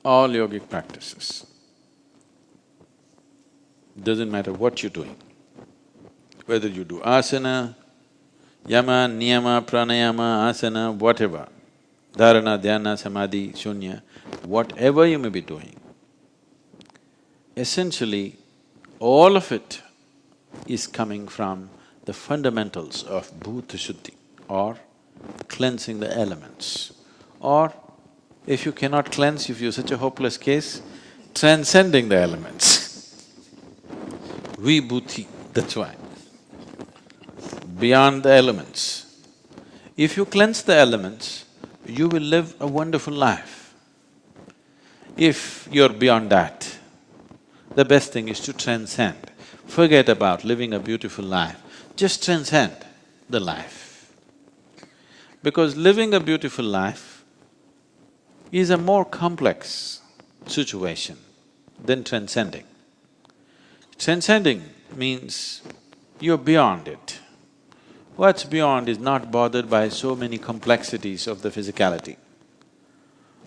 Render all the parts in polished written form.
all yogic practices, doesn't matter what you're doing, whether you do asana, yama, niyama, pranayama, asana, whatever, dharana, dhyana, samadhi, shunya, whatever you may be doing, essentially all of it is coming from the fundamentals of bhuta shuddhi or cleansing the elements. Or if you cannot cleanse, if you're such a hopeless case, transcending the elements. Vibhuti, that's why. Beyond the elements. If you cleanse the elements, you will live a wonderful life. If you're beyond that, the best thing is to transcend. Forget about living a beautiful life, just transcend the life. Because living a beautiful life is a more complex situation than transcending. Transcending means you're beyond it. What's beyond is not bothered by so many complexities of the physicality.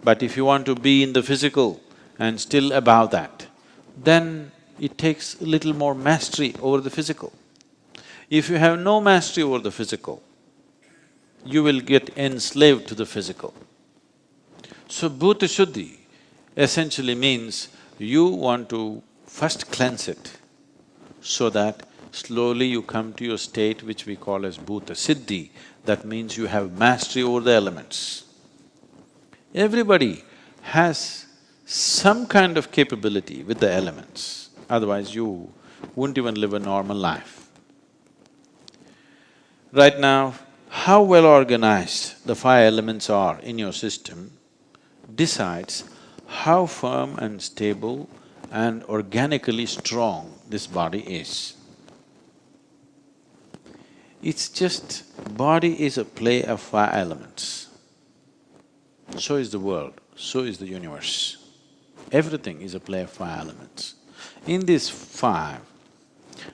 But if you want to be in the physical and still above that, then it takes a little more mastery over the physical. If you have no mastery over the physical, you will get enslaved to the physical. So bhuta shuddhi essentially means you want to first cleanse it so that slowly you come to your state which we call as bhuta siddhi. That means you have mastery over the elements. Everybody has some kind of capability with the elements, otherwise you wouldn't even live a normal life. Right now, how well organized the five elements are in your system decides how firm and stable and organically strong this body is. It's just… body is a play of five elements. So is the world, so is the universe. Everything is a play of five elements. In these five,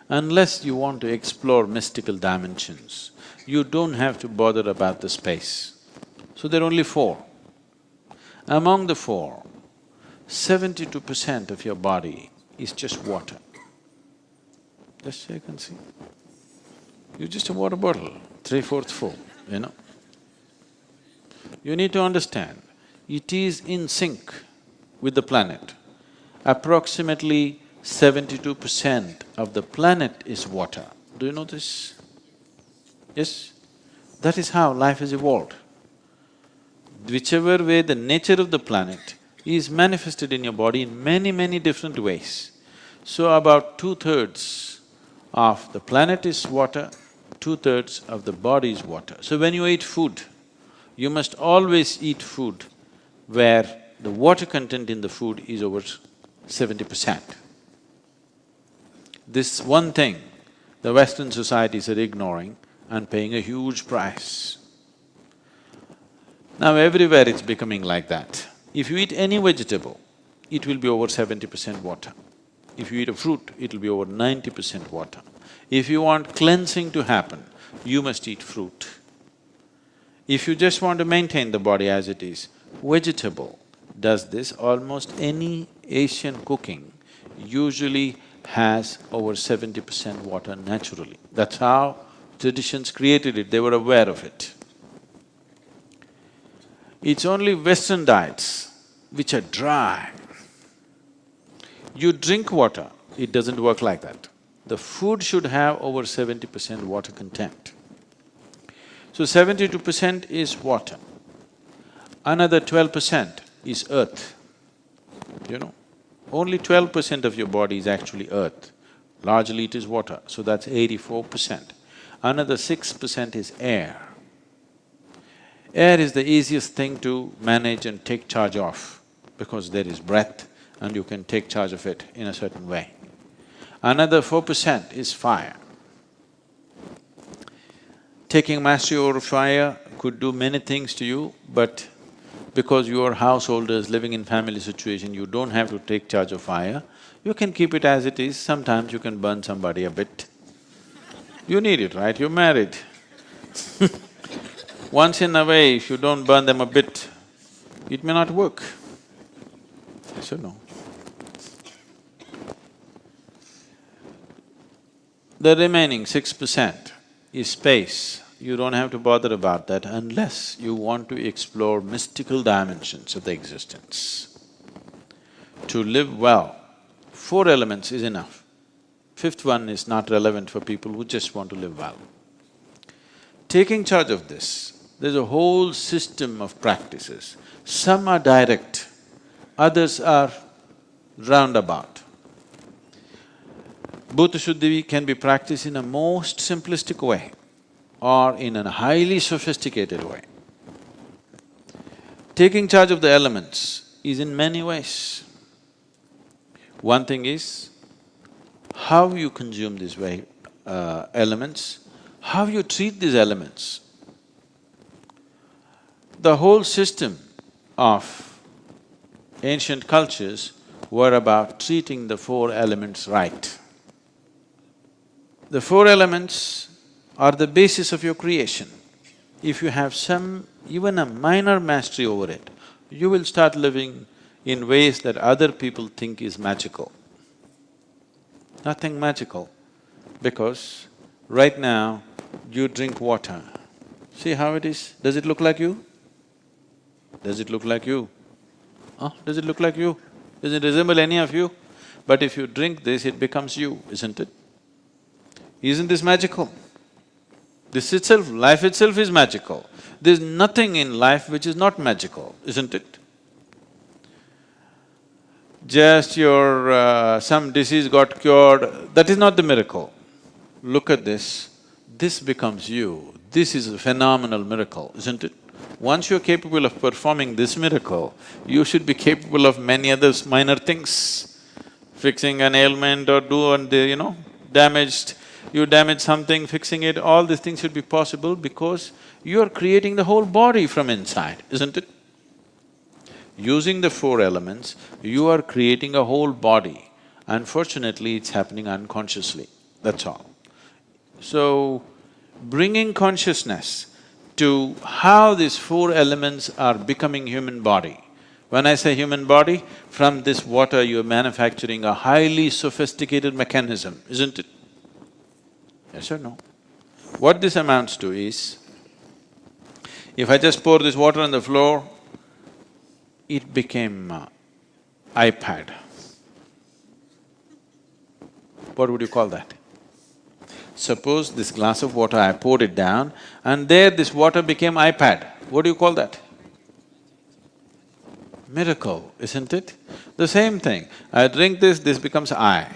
unless you want to explore mystical dimensions, you don't have to bother about the space. So there are only four. Among the four, 72% of your body is just water. Just check and see. You're just a water bottle, 3/4 full, you know. You need to understand, it is in sync with the planet. Approximately 72% of the planet is water. Do you know this? Yes? That is how life has evolved. Whichever way the nature of the planet is manifested in your body in many different ways. So about 2/3 of the planet is water, 2/3 of the body is water. So when you eat food, you must always eat food where the water content in the food is over 70%. This one thing the Western societies are ignoring and paying a huge price. Now everywhere it's becoming like that. If you eat any vegetable, it will be over 70% water. If you eat a fruit, it'll be over 90% water. If you want cleansing to happen, you must eat fruit. If you just want to maintain the body as it is, vegetable does this. Almost any Asian cooking usually has over 70% water naturally. That's how traditions created it, they were aware of it. It's only Western diets which are dry. You drink water, it doesn't work like that. The food should have over 70% water content. So 72% is water. Another 12% is earth, you know. Only 12% of your body is actually earth. Largely it is water, so that's 84%. Another 6% is air. Air is the easiest thing to manage and take charge of because there is breath and you can take charge of it in a certain way. Another 4% is fire. Taking mastery over fire could do many things to you, but because you are householders living in family situation, you don't have to take charge of fire. You can keep it as it is, sometimes you can burn somebody a bit. You need it, right? You're married. Once in a way, if you don't burn them a bit, it may not work. Yes or no? The remaining 6% is space. You don't have to bother about that unless you want to explore mystical dimensions of the existence. To live well, 4 elements is enough. Fifth one is not relevant for people who just want to live well. Taking charge of this, there's a whole system of practices. Some are direct, others are roundabout. Bhuta Shuddhi can be practiced in a most simplistic way or in a highly sophisticated way. Taking charge of the elements is in many ways. One thing is how you consume these elements, how you treat these elements. The whole system of ancient cultures were about treating the 4 elements right. The 4 elements are the basis of your creation. If you have even a minor mastery over it, you will start living in ways that other people think is magical. Nothing magical, because right now you drink water. See how it is? Does it look like you? Does it look like you? Does it look like you? Does it resemble any of you? But if you drink this, it becomes you, isn't it? Isn't this magical? This itself, life itself is magical. There's nothing in life which is not magical, isn't it? Just some disease got cured, that is not the miracle. Look at this becomes you. This is a phenomenal miracle, isn't it? Once you're capable of performing this miracle, you should be capable of many other minor things. Fixing an ailment or you damaged something, fixing it, all these things should be possible because you are creating the whole body from inside, isn't it? Using the 4 elements, you are creating a whole body. Unfortunately, it's happening unconsciously, that's all. So, bringing consciousness to how these 4 elements are becoming human body. When I say human body, from this water you're manufacturing a highly sophisticated mechanism, isn't it? Yes or no? What this amounts to is, if I just pour this water on the floor, it became iPad. What would you call that? Suppose this glass of water, I poured it down and there this water became iPad. What do you call that? Miracle, isn't it? The same thing, I drink this becomes I.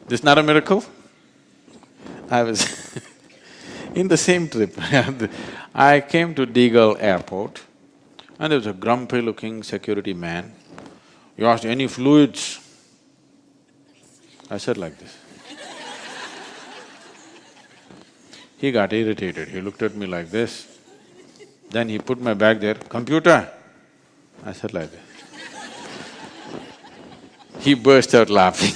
This not a miracle? I was in the same trip, I came to Deagle Airport and there was a grumpy-looking security man. He asked, "Any fluids?" I said like this. He got irritated, he looked at me like this. Then he put my bag there, "Computer?" I said like this. He burst out laughing.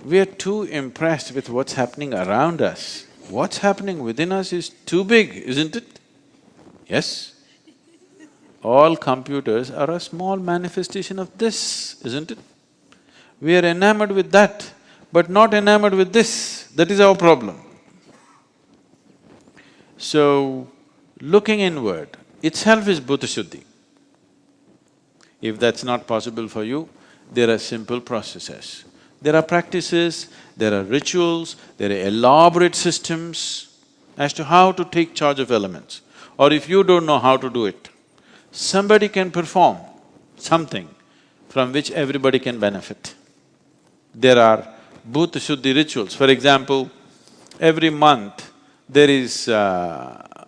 We are too impressed with what's happening around us. What's happening within us is too big, isn't it? Yes? All computers are a small manifestation of this, isn't it? We are enamored with that, but not enamored with this. That is our problem. So, looking inward itself is Bhuta Shuddhi. If that's not possible for you, there are simple processes. There are practices, there are rituals, there are elaborate systems as to how to take charge of elements. Or if you don't know how to do it, somebody can perform something from which everybody can benefit. There are Bhuta Shuddhi rituals. For example, every month there is Panchabhuta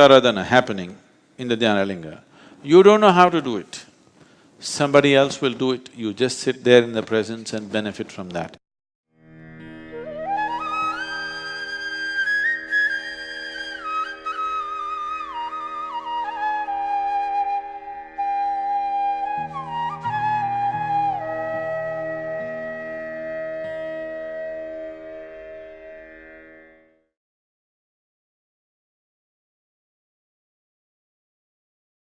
Aradhana happening in the Dhyanalinga. You don't know how to do it. Somebody else will do it, you just sit there in the presence and benefit from that.